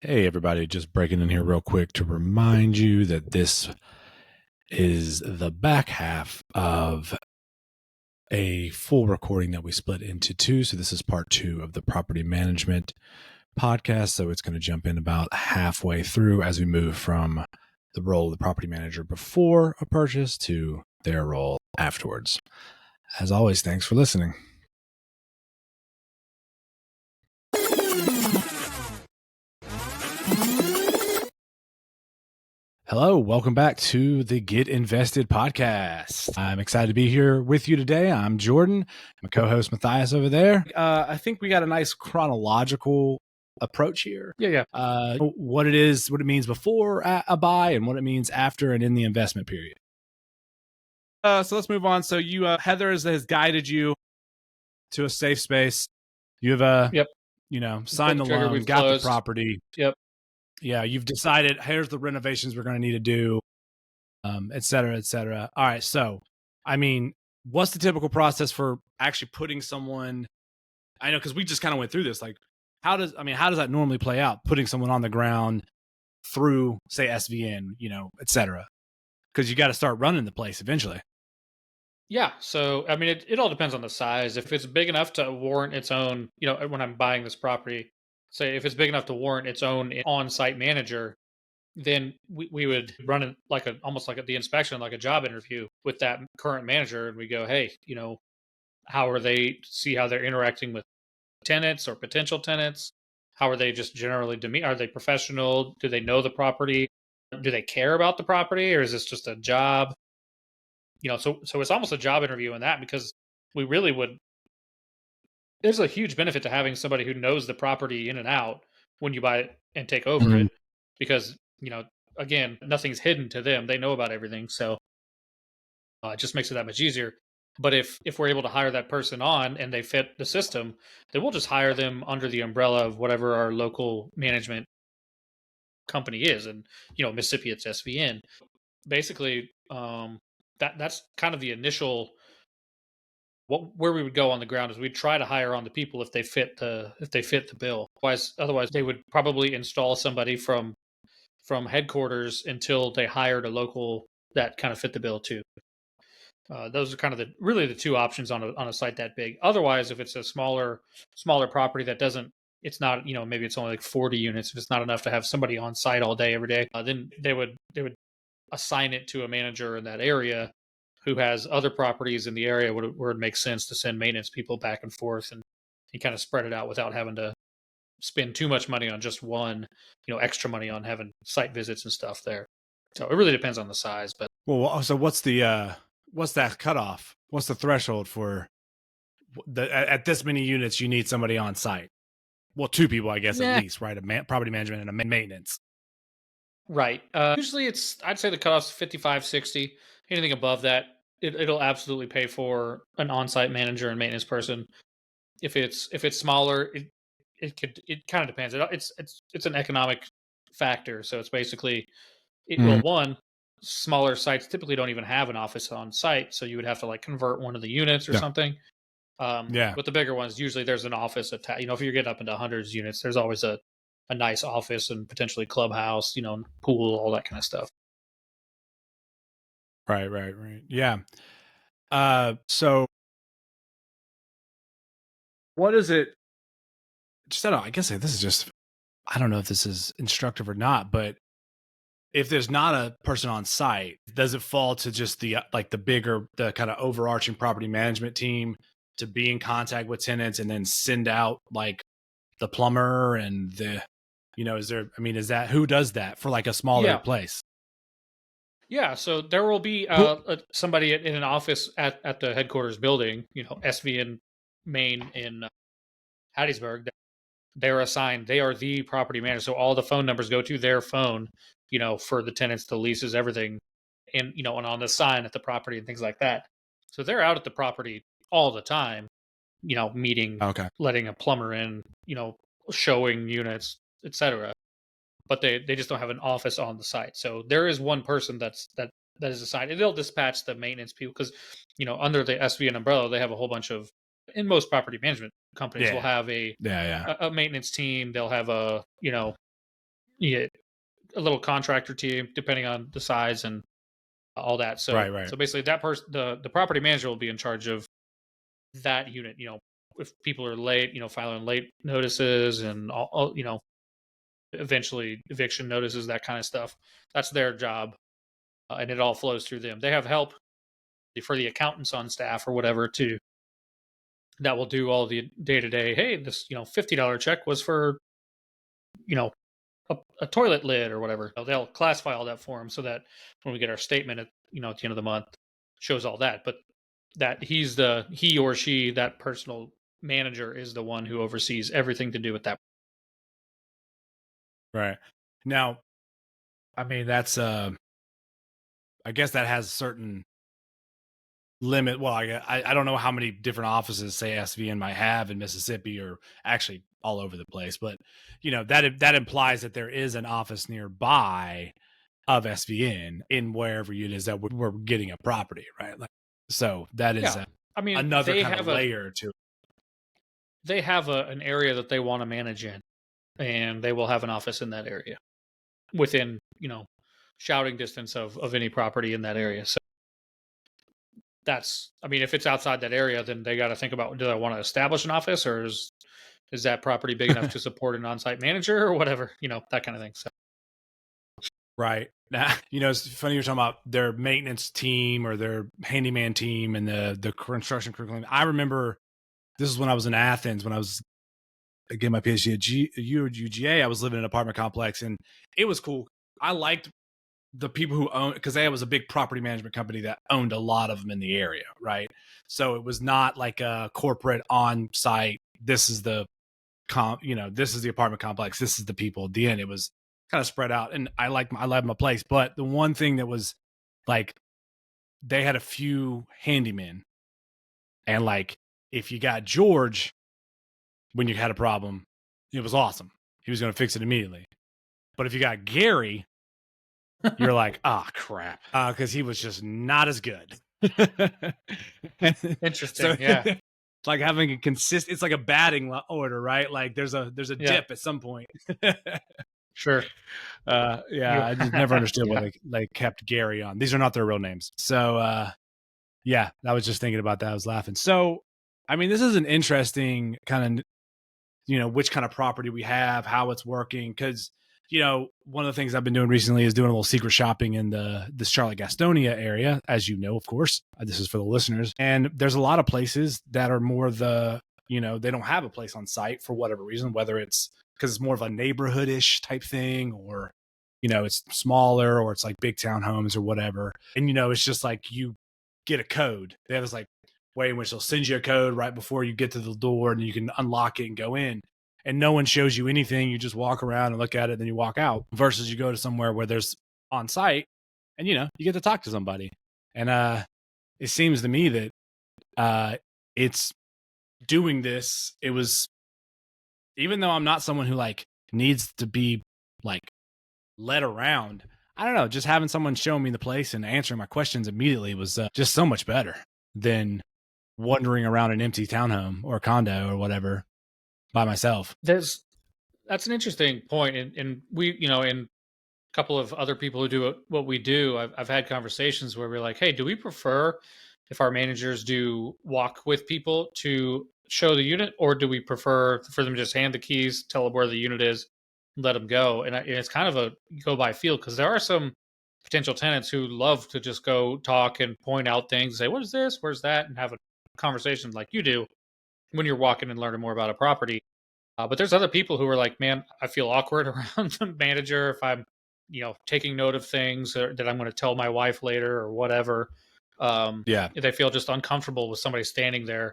Hey, everybody, just breaking in here real quick to remind you that this is the back half of a full recording that we split into two. So, this is part two of the property management podcast. So, it's going to jump in about halfway through as we move from the role of the property manager before a purchase to their role afterwards. As always, thanks for listening. Hello, welcome back to the Get Invested podcast. I'm excited to be here with you today. I'm Jordan, my co-host Matthias over there. I think we got a nice chronological approach here. Yeah. What it is, what it means before a buy, and what it means after and in the investment period. So let's move on. So Heather has guided you to a safe space. You have signed the loan, got the property. Yep. Yeah, you've decided, here's the renovations we're going to need to do, et cetera, et cetera. All right, so, I mean, what's the typical process for actually putting someone, I know, because we just kind of went through this, like, how does that normally play out, putting someone on the ground through, say, SVN, et cetera? Because you got to start running the place eventually. Yeah, so, I mean, it all depends on the size. If it's big enough to warrant its own, when I'm buying this property, say if it's big enough to warrant its own on-site manager, then we would run it almost like the inspection, like a job interview with that current manager, and we go, hey, how are they? See how they're interacting with tenants or potential tenants. How are they just generally Are they professional? Do they know the property? Do they care about the property, or is this just a job? So it's almost a job interview in that, because we really would. There's a huge benefit to having somebody who knows the property in and out when you buy it and take over it, because again, nothing's hidden to them. They know about everything, so it just makes it that much easier. But if we're able to hire that person on and they fit the system, then we'll just hire them under the umbrella of whatever our local management company is. And Mississippi, it's SVN. Basically, that's kind of the initial where we would go on the ground, is we'd try to hire on the people if they fit the bill. Otherwise they would probably install somebody from headquarters until they hired a local that kind of fit the bill too. Those are kind of the two options on a site that big. Otherwise, if it's a smaller property that doesn't, it's not, maybe it's only like 40 units. If it's not enough to have somebody on site all day, every day, then they would assign it to a manager in that area who has other properties in the area where it makes sense to send maintenance people back and forth and kind of spread it out without having to spend too much money on just one, extra money on having site visits and stuff there. So it really depends on the size. But so what's that cutoff? What's the threshold for at this many units you need somebody on site? Well, two people, I guess, at least, right? Property management and a maintenance. Right. Usually I'd say the cutoff's 55, 60. Anything above that, it'll absolutely pay for an on-site manager and maintenance person. If it's smaller, it kind of depends. It's an economic factor. So it's basically, one, smaller sites typically don't even have an office on site, so you would have to convert one of the units or something. With the bigger ones, usually there's an office attached. If you're getting up into hundreds of units, there's always a nice office and potentially clubhouse, pool, all that kind of stuff. Right. Yeah. So what is it? Just, I don't know. I guess this is just, I don't know if this is instructive or not, but if there's not a person on site, does it fall to just the kind of overarching property management team to be in contact with tenants and then send out the plumber and is that, who does that for a smaller place? Yeah, so there will be somebody in an office at the headquarters building, SVN Main in Hattiesburg. They're assigned, they are the property manager. So all the phone numbers go to their phone, for the tenants, the leases, everything, and, and on the sign at the property and things like that. So they're out at the property all the time, meeting, letting a plumber in, showing units, etc. But they just don't have an office on the site. So there is one person that is assigned, and they'll dispatch the maintenance people, because under the SVN umbrella they have a whole bunch of, in most property management companies will have a maintenance team. They'll have a you get a little contractor team depending on the size and all that. So Right. basically that person, the property manager will be in charge of that unit. If people are late, filing late notices and all eventually eviction notices, that kind of stuff. That's their job, and it all flows through them. They have help for the accountants on staff or whatever too, that will do all the day to day. Hey, this $50 check was for you know a toilet lid or whatever. They'll classify all that for them so that when we get our statement at the end of the month, shows all that. But that he or she, that personal manager, is the one who oversees everything to do with that. Right. Now, I mean, that's I guess that has certain limit. Well, I don't know how many different offices say SVN might have in Mississippi, or actually all over the place, but that implies that there is an office nearby of SVN in wherever it is that we're getting a property, right? Like, so that is Yeah, I mean another kind of layer to it. they have an area that they want to manage in, and they will have an office in that area within shouting distance of any property in that area. So I mean, if it's outside that area, then they got to think about, do I want to establish an office, or is that property big enough to support an on-site manager or whatever, that kind of thing. So Right. Now, it's funny you're talking about their maintenance team or their handyman team and the construction curriculum. I remember this is when I was in Athens, when I was getting my PhD at UGA. I was living in an apartment complex, and it was cool. I liked the people who owned, because they was a big property management company that owned a lot of them in the area, right? So it was not like a corporate on-site, this is the this is the apartment complex, this is the people. At the end, it was kind of spread out, and I loved my place. But the one thing that was like, they had a few handymen, and like, if you got George when you had a problem, it was awesome. He was going to fix it immediately. But if you got Gary, you're like, oh crap, because he was just not as good. interesting. Yeah. It's like having a it's like a batting order, right? Like there's a dip at some point. Sure. Yeah, I just never understood why they kept Gary on. These are not their real names. So yeah, I was just thinking about that. I was laughing. So I mean, this is an interesting kind of, which kind of property we have, how it's working. Because, one of the things I've been doing recently is doing a little secret shopping in this Charlotte Gastonia area, as you know, of course. This is for the listeners. And there's a lot of places that are more they don't have a place on site for whatever reason, whether it's because it's more of a neighborhood-ish type thing, or, it's smaller, or it's like big townhomes or whatever. And, it's just like you get a code. They have this like way in which they'll send you a code right before you get to the door, and you can unlock it and go in, and no one shows you anything. You just walk around and look at it, then you walk out, versus you go to somewhere where there's on site, and you get to talk to somebody. And it seems to me that it's doing this. It was, even though I'm not someone who like needs to be like led around, I don't know, just having someone show me the place and answering my questions immediately was just so much better than wandering around an empty townhome or condo or whatever by myself. That's an interesting point. And we, and a couple of other people who do what we do, I've had conversations where we're like, hey, do we prefer if our managers do walk with people to show the unit, or do we prefer for them to just hand the keys, tell them where the unit is, let them go? And it's kind of a go by feel, because there are some potential tenants who love to just go talk and point out things, say, what is this, where's that, and have a conversation like you do when you're walking and learning more about a property. But there's other people who are like, man, I feel awkward around the manager if I'm, taking note of things that I'm going to tell my wife later or whatever. Yeah. They feel just uncomfortable with somebody standing there,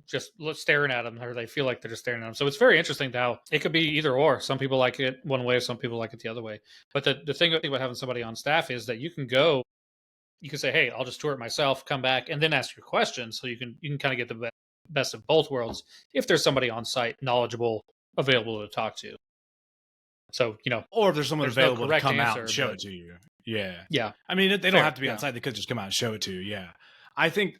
just staring at them, or they feel like they're just staring at them. So it's very interesting how it could be either or. Some people like it one way, some people like it the other way. But the thing about having somebody on staff is that you can say, hey, I'll just tour it myself, come back, and then ask your questions. So you can kind of get the best of both worlds if there's somebody on site, knowledgeable, available to talk to. So, or if there's someone available to come out and show but it to you. Yeah. Yeah. I mean, they don't have to be on site. They could just come out and show it to you. Yeah. I think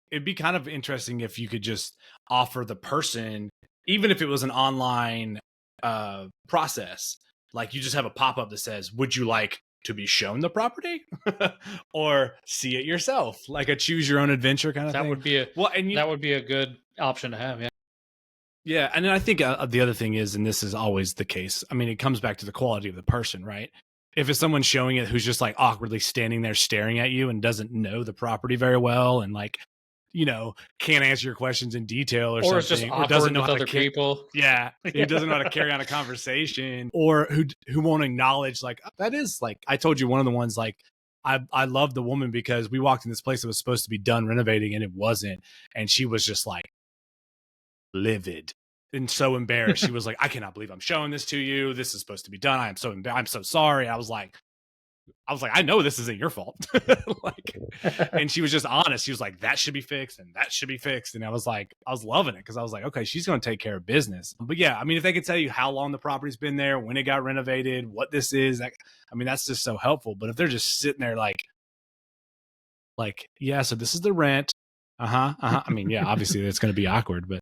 it'd be kind of interesting if you could just offer the person, even if it was an online process, Like you just have a pop-up that says, would you like to be shown the property or see it yourself? Like a choose your own adventure kind of That thing. would be a Well, and that would be a good option to have. Yeah. yeah, and then I think the other thing is, and this is always the case, I mean, it comes back to the quality of the person, right? If it's someone showing it who's just like awkwardly standing there staring at you and doesn't know the property very well and like, can't answer your questions in detail or Or it's just something, or doesn't awkward know with how to other people. yeah, who Yeah. doesn't know how to carry on a conversation, or who won't acknowledge like that is like I told you one of the ones like I love the woman because we walked in this place that was supposed to be done renovating and it wasn't, and she was just like livid and so embarrassed. She was like, I cannot believe I'm showing this to you. This is supposed to be done. I'm so sorry. I was like, I know this isn't your fault. Like, and she was just honest. She was like, that should be fixed and that should be fixed. And I was loving it because I was like, okay, she's going to take care of business. But yeah, I mean, if they could tell you how long the property's been there, when it got renovated, what this is, I mean, that's just so helpful. But if they're just sitting there like, yeah, so this is the rent. I mean, yeah, obviously it's going to be awkward, but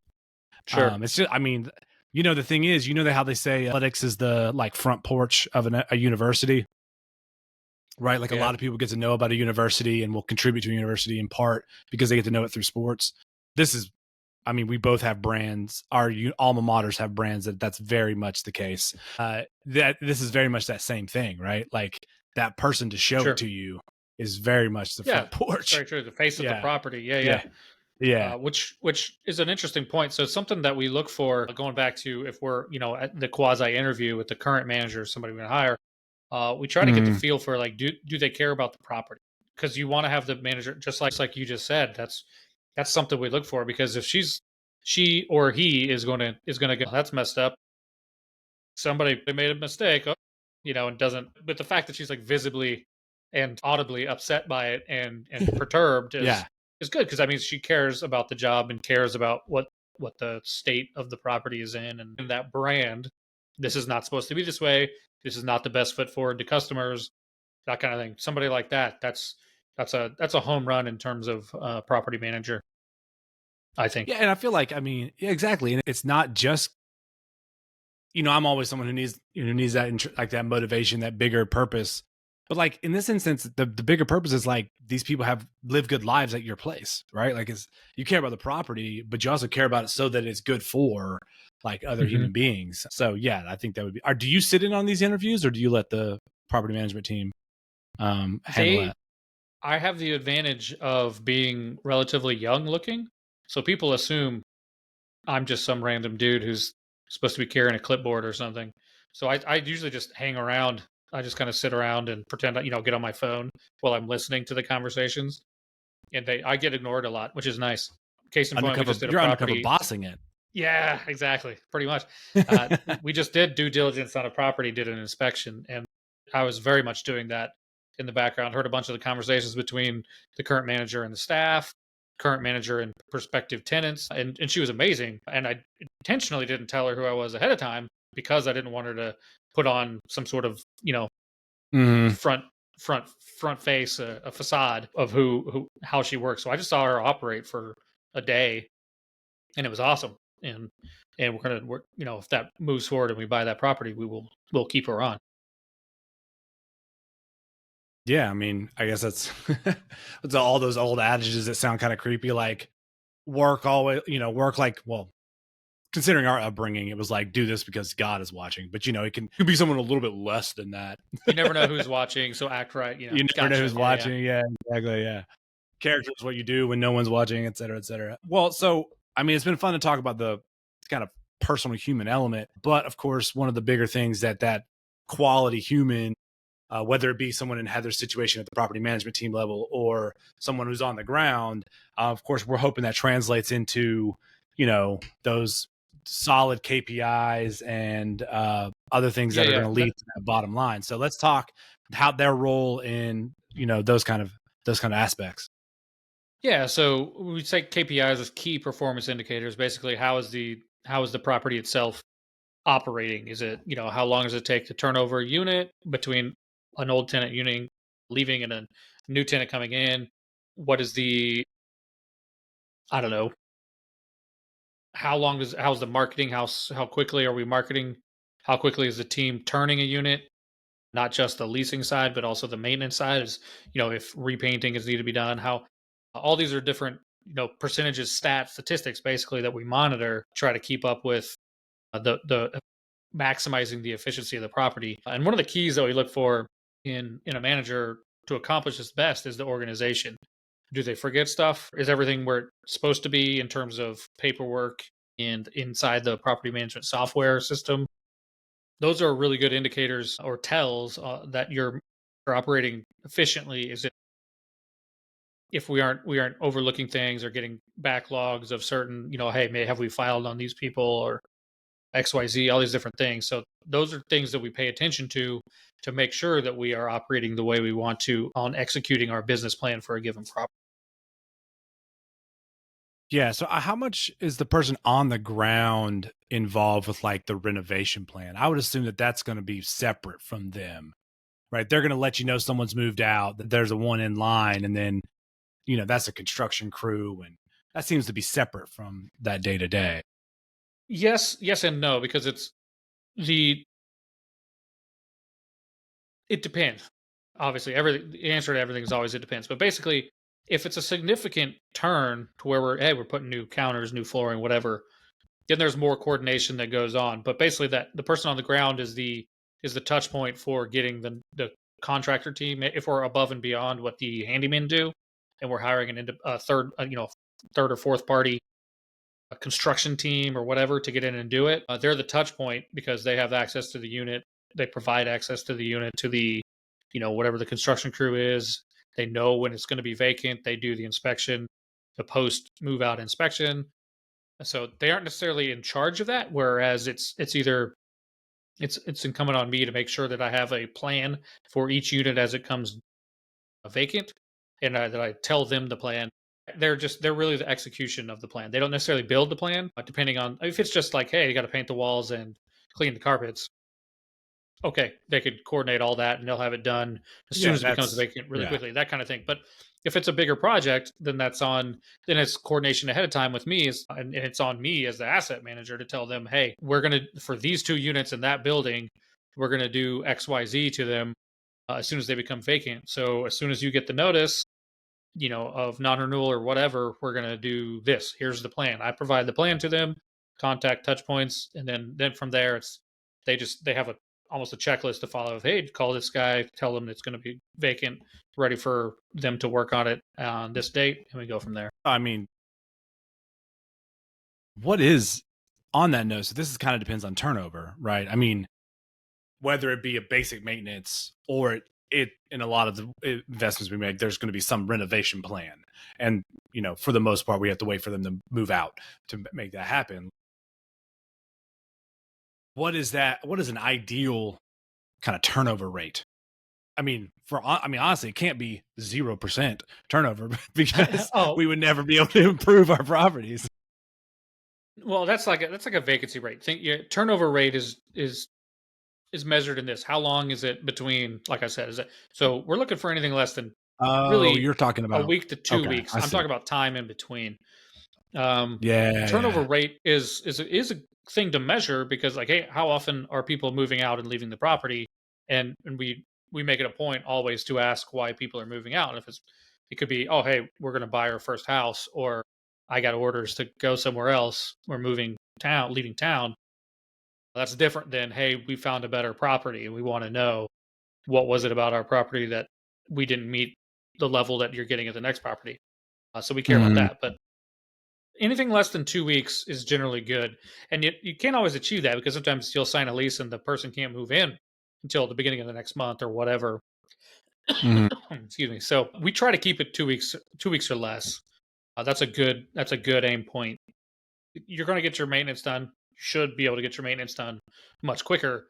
Sure. it's just, I mean, the thing is, how they say athletics is the like front porch of a university, right? Like a Yeah. lot of people get to know about a university and will contribute to a university in part because they get to know it through sports. I mean, we both have brands. Our alma maters have brands that's very much the case. That this is very much that same thing, right? Like that person to show it Sure. to you is very much the Yeah. front porch. Very true. The face of the Yeah, property. Yeah. Yeah. yeah, yeah. Which is an interesting point. So something that we look for going back to if we're at the quasi interview with the current manager, somebody we're going to hire, we try to get the Mhm. feel for like do they care about the property? Because you want to have the manager just like you just said. That's something we look for because if she or he is going to go that's messed up. Somebody they made a mistake, and doesn't. But the fact that she's like visibly and audibly upset by it and perturbed is Yeah. is good because that means she cares about the job and cares about what the state of the property is in that brand. This is not supposed to be this way. This is not the best foot forward to customers. That kind of thing. Somebody like that. That's a home run in terms of property manager. I think. Yeah, and I feel like, I mean, yeah, exactly. And it's not just, I'm always someone who needs that like that motivation, that bigger purpose. But like in this instance, the bigger purpose is like these people have lived good lives at your place, right? Like it's you care about the property, but you also care about it so that it's good for like other hmm human beings. So yeah, I think that would be. Or do you sit in on these interviews, or do you let the property management team handle They that? I have the advantage of being relatively young looking, so people assume I'm just some random dude who's supposed to be carrying a clipboard or something. So I usually just hang around. I just kind of sit around and pretend, get on my phone while I'm listening to the conversations. And I get ignored a lot, which is nice. Case in point, we Undercover, just did a you're undercover property. bossing it. Yeah, exactly. Pretty much. We just did due diligence on a property, did an inspection, and I was very much doing that in the background. Heard a bunch of the conversations between the current manager and the staff, current manager and prospective tenants, and she was amazing. And I intentionally didn't tell her who I was ahead of time because I didn't want her to put on some sort of Mhm. front front front face, a facade of who how she works. So I just saw her operate for a day and it was awesome. And if that moves forward and we buy that property, we'll keep her on. Yeah, I mean, I guess that's it's all those old adages that sound kind of creepy, like work always, work like, well, considering our upbringing, it was like do this because God is watching, but it could be someone a little bit less than that. You never know who's watching, so act right. You never know Gotcha. who's Yeah, yeah. watching. Yeah, exactly. Yeah, character is what you do when no one's watching, et cetera, et cetera. Well, so I mean, it's been fun to talk about the kind of personal human element, but of course, one of the bigger things that quality human, whether it be someone in Heather's situation at the property management team level or someone who's on the ground, of course, we're hoping that translates into, those solid KPIs and other things Yeah, that are going yeah. to lead to that bottom line. So let's talk how their role in, those kind of aspects. Yeah, so we say KPIs as key performance indicators. Basically, how is the property itself operating? Is it, how long does it take to turn over a unit between an old tenant unit leaving and a new tenant coming in? What is the, I don't know, how's the marketing? How quickly are we marketing How quickly is the team turning a unit? Not just the leasing side, but also the maintenance side is, if repainting is needed to be done, how all these are different, percentages, stats, statistics basically that we monitor, try to keep up with the maximizing the efficiency of the property. And one of the keys that we look for in a manager to accomplish this best is the organization. Do they forget stuff? Is everything where it's supposed to be in terms of paperwork and inside the property management software system? Those are really good indicators or tells that you're operating efficiently. Is it if we aren't overlooking things or getting backlogs of certain, hey, may have we filed on these people or XYZ, all these different things. So those are things that we pay attention to make sure that we are operating the way we want to on executing our business plan for a given property. Yeah. So, how much is the person on the ground involved with like the renovation plan? I would assume that that's going to be separate from them, right? They're going to let you know someone's moved out, that there's a one in line, and then, that's a construction crew. And that seems to be separate from that day to day. Yes, and no, because the it depends. Obviously, everything the answer to everything is always it depends. But basically, if it's a significant turn to where we're putting new counters, new flooring, whatever, then there's more coordination that goes on. But basically, that the person on the ground is the touch point for getting the contractor team. If we're above and beyond what the handymen do, and we're hiring a third, third or fourth party a construction team or whatever to get in and do it. They're the touch point because they have access to the unit. They provide access to the unit to the, whatever the construction crew is. They know when it's going to be vacant. They do the inspection, the post move out inspection. So they aren't necessarily in charge of that. Whereas it's either it's incumbent on me to make sure that I have a plan for each unit as it comes vacant, and that I tell them the plan. They're really the execution of the plan. They don't necessarily build the plan, depending on if it's just like, hey, you got to paint the walls and clean the carpets. Okay, they could coordinate all that and they'll have it done as soon Yeah. as it becomes That's, vacant really yeah. quickly, that kind of thing. But if it's a bigger project, then it's coordination ahead of time with me, and it's on me as the asset manager to tell them, hey, we're gonna for these two units in that building, we're gonna do XYZ to them as soon as they become vacant. So as soon as you get the notice, of non-renewal or whatever, we're going to do this. Here's the plan. I provide the plan to them, contact touch points, and then from there, they have almost a checklist to follow. Hey, call this guy, tell them it's going to be vacant, ready for them to work on it on this date, and we go from there. I mean, what is on that note? So, this is kind of depends on turnover, right? I mean, whether it be a basic maintenance or it in a lot of the investments we make, there's going to be some renovation plan. And, for the most part, we have to wait for them to move out to make that happen. What is that? What is an ideal kind of turnover rate? Honestly, it can't be 0% turnover because Oh, we would never be able to improve our properties. well, that's like a vacancy rate. Think your turnover rate is measured in this. How long is it between? Like I said, is it so we're looking for anything less than Oh, really you're talking a about, week to two okay, weeks. I I'm see. talking about time in between. Um, Yeah, turnover yeah. rate is a thing to measure because, like, hey, how often are people moving out and leaving the property? And we make it a point always to ask why people are moving out. And if it could be, oh, hey, we're going to buy our first house, or I got orders to go somewhere else. We're leaving town. That's different than, hey, we found a better property and we want to know what was it about our property that we didn't meet the level that you're getting at the next property. So we care about Mhm, that. But anything less than 2 weeks is generally good. And you can't always achieve that because sometimes you'll sign a lease and the person can't move in until the beginning of the next month or whatever. mhm. Excuse me. So we try to keep it 2 weeks, 2 weeks or less. That's a good aim point. You're going to get your maintenance done. You should be able to get your maintenance done much quicker,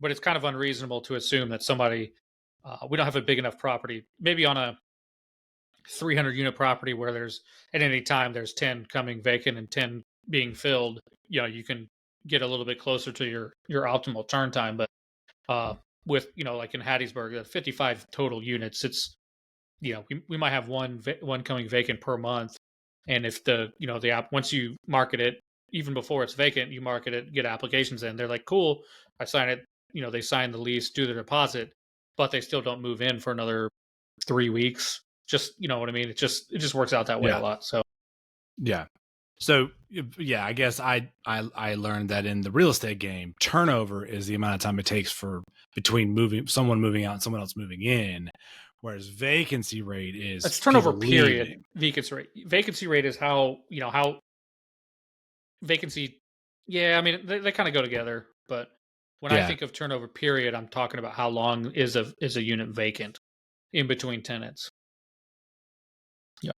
but it's kind of unreasonable to assume that we don't have a big enough property. Maybe on a 300 unit property where there's at any time there's 10 coming vacant and 10 being filled, you can get a little bit closer to your optimal turn time. But uh with like in Hattiesburg, 55 total units, it's we might have one coming vacant per month. And if the app, once you market it, even before it's vacant, you market it, get applications in. They're like, cool, I sign it. They sign the lease, do the deposit, but they still don't move in for another 3 weeks. Just, you know what I mean? It just works out that way a Yeah. lot. So Yeah. So yeah, I guess I learned that in the real estate game, turnover is the amount of time it takes for between someone moving out and someone else moving in, whereas vacancy rate is it's turnover people period. leaving. Vacancy rate is how vacancy. Yeah, I mean they kind of go together, but when I Yeah. think of turnover period, I'm talking about how long is a unit vacant in between tenants. Yeah.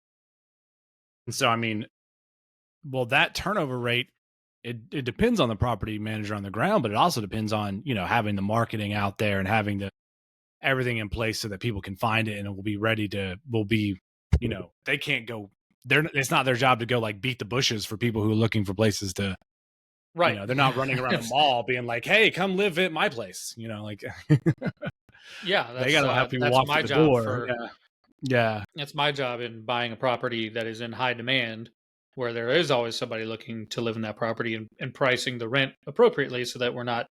And so I mean, well, that turnover rate, it depends on the property manager on the ground, but it also depends on, having the marketing out there and having the everything in place so that people can find it and it will be, they can't go it's not their job to go like beat the bushes for people who are looking for places to, Right. they're not running around the mall being like, hey, come live at my place. Like Yeah, they got to have people that's walk through my the job door. for Yeah. Yeah. that's my job in buying a property that is in high demand, where there is always somebody looking to live in that property, and pricing the rent appropriately so that we're not,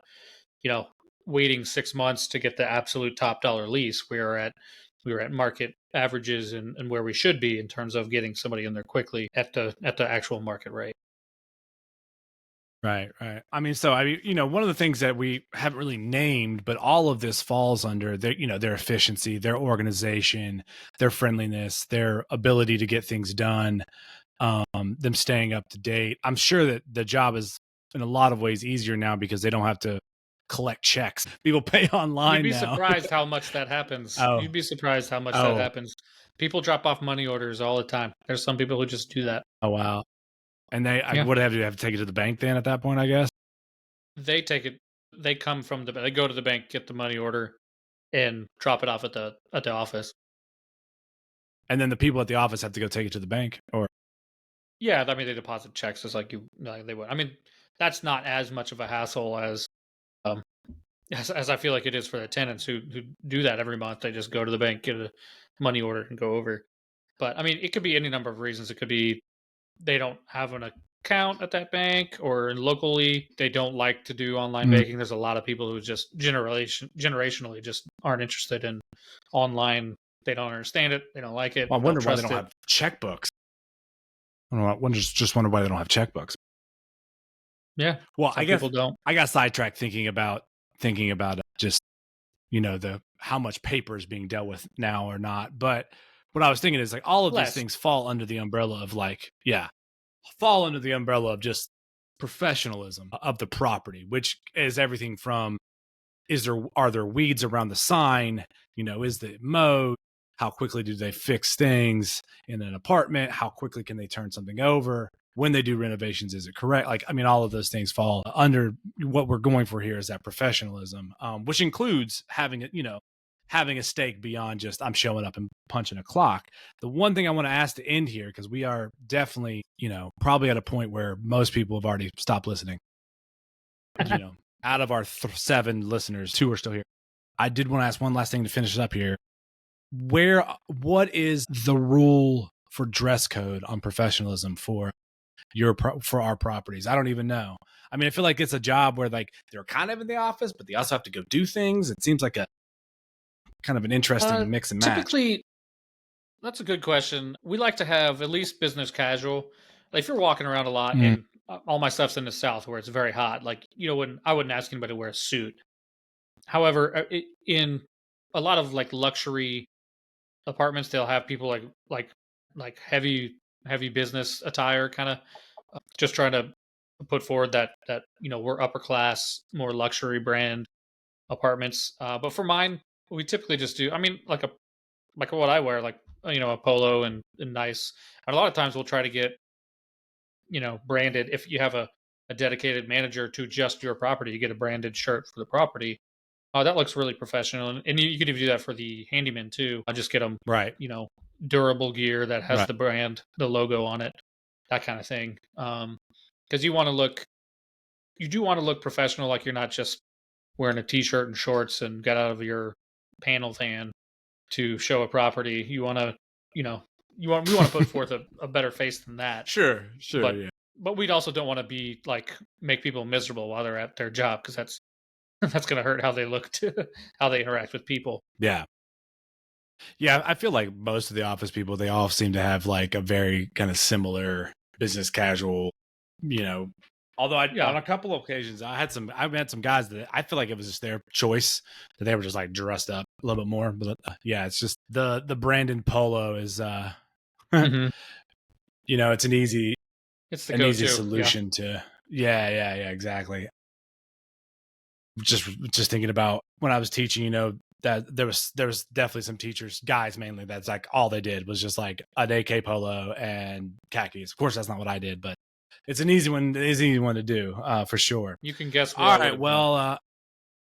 you know, waiting 6 months to get the absolute top dollar lease. We are at market averages, and where we should be in terms of getting somebody in there quickly at the actual market rate. Right, right. I mean, so one of the things that we haven't really named, but all of this falls under their efficiency, their organization, their friendliness, their ability to get things done, them staying up to date. I'm sure that the job is in a lot of ways easier now because they don't have to collect checks. People pay You'd online be now. surprised how much that happens. Oh, You'd be surprised how much that oh, happens. People drop off money orders all the time. There's some people who just do that. oh, wow. And Yeah. what do they have to do? Have to take it to the bank then at that point, I guess. They take it. They come from they go to the bank, get the money order, and drop it off at the office. And then the people at the office have to go take it to the bank, or Yeah, I mean they deposit checks just like they would. I mean that's not as much of a hassle um as I feel like it is for the tenants who do that every month. They just go to the bank, get a money order, and go over. But I mean, it could be any number of reasons. It could be they don't have an account at that bank, or locally they don't like to do online Mm. banking. There's a lot of people who just generationally just aren't interested in online. They don't understand it. They don't like it. Well, I Don't wonder why they trust don't it. have checkbooks. I don't know. I just wonder why they don't have checkbooks. Yeah, Well, I some guess people don't. I got sidetracked thinking about just the how much paper is being dealt with now or not. But what I was thinking is like all of these Less. things fall under the umbrella of fall under the umbrella of just professionalism of the property, which is everything from are there weeds around the sign? Is the mowed? How quickly do they fix things in an apartment? How quickly can they turn something over? When they do renovations, is it correct? Like, I mean, all of those things fall under what we're going for here is that professionalism, which includes having a stake beyond just I'm showing up and punching a clock. The one thing I want to ask to end here, because we are definitely, probably at a point where most people have already stopped listening. Out of our 7 listeners, 2 are still here. I did want to ask one last thing to finish it up here. What is the rule for dress code on professionalism for our properties? I don't even know. I mean, I feel like it's a job where like they're kind of in the office, but they also have to go do things. It seems like a kind of an interesting mix and match. Typically, that's a good question. We like to have at least business casual. Like if you're walking around a lot, Mm, and all my stuff's in the South where it's very hot, like I wouldn't ask anybody to wear a suit. However, in a lot of like luxury apartments, they'll have people like heavy business attire, kind of just trying to put forward that we're upper class, more luxury brand apartments. But for mine, we typically just do. I mean, like what I wear, like a polo and nice. And a lot of times we'll try to get branded. If you have a dedicated manager to just your property, you get a branded shirt for the property. That looks really professional, and you could even do that for the handyman too. I just get them, right. durable gear that has Right. the brand, the logo on it, that kind of thing. Because you do want to look professional, like you're not just wearing a t-shirt and shorts and got out of your panel van to show a property. You want to, we want to put forth a better face than that. Sure. But Yeah. but we also don't want to be like make people miserable while they're at their job because that's that's going to hurt how they look to how they interact with people. Yeah. Yeah, I feel like most of the office people, they all seem to have like a very kind of similar business casual, you know. Although on Yeah, a couple of occasions, I've had some guys that I feel like it was just their choice that they were just like dressed up a little bit more. But yeah, it's just the Brandon polo is, hmm it's it's the an easy go-to. Yeah, solution to. Yeah, yeah, exactly. Just thinking about when I was teaching, that there was definitely some teachers, guys mainly, that's like all they did was just like an AK polo and khakis. Of course, that's not what I did, but it's an easy one. It's an easy one to do, for sure. you can guess we All all would right, have done. well,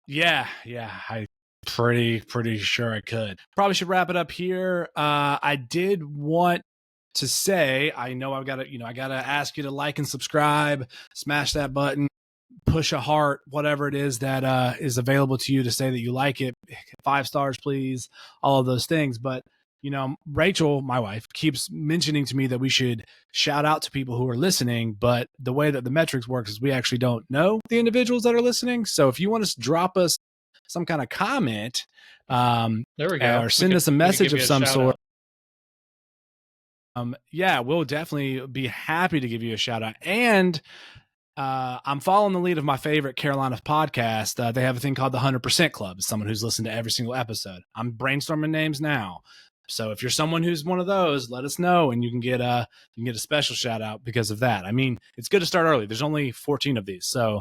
yeah, I pretty sure I could. Probably should wrap it up here. I did want to say, I know I gotta ask you to like and subscribe, smash that button, push a heart, whatever it is that is available to you to say that you like it. 5 stars, please. All of those things. But Rachel, my wife, keeps mentioning to me that we should shout out to people who are listening. But the way that the metrics works is we actually don't know the individuals that are listening. So if you want to drop us some kind of comment, There we go. or send us a We could message give of you a some shout sort, out. yeah, we'll definitely be happy to give you a shout out. And I'm following the lead of my favorite Carolina podcast. They have a thing called the 100% Club. Someone who's listened to every single episode. I'm brainstorming names now. So if you're someone who's one of those, let us know, and you can get a special shout out because of that. I mean, it's good to start early. There's only 14 of these, so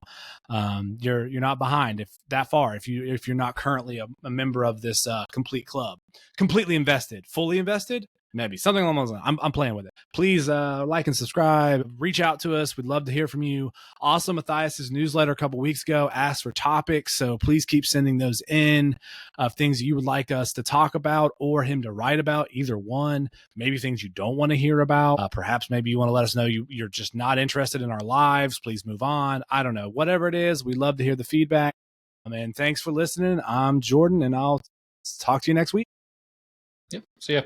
you're not behind if that far. If you're not currently a member of this complete club, completely invested, fully invested, maybe something along those lines. I'm playing with it. Please like and subscribe. Reach out to us. We'd love to hear from you. Also, Matthias's newsletter a couple weeks ago asked for topics, so please keep sending those in of things that you would like us to talk about or him to write about. Either one. Maybe things you don't want to hear about. Perhaps maybe you want to let us know you're just not interested in our lives. Please move on. I don't know. Whatever it is, we love to hear the feedback. And thanks for listening. I'm Jordan, and I'll talk to you next week. Yep. See ya.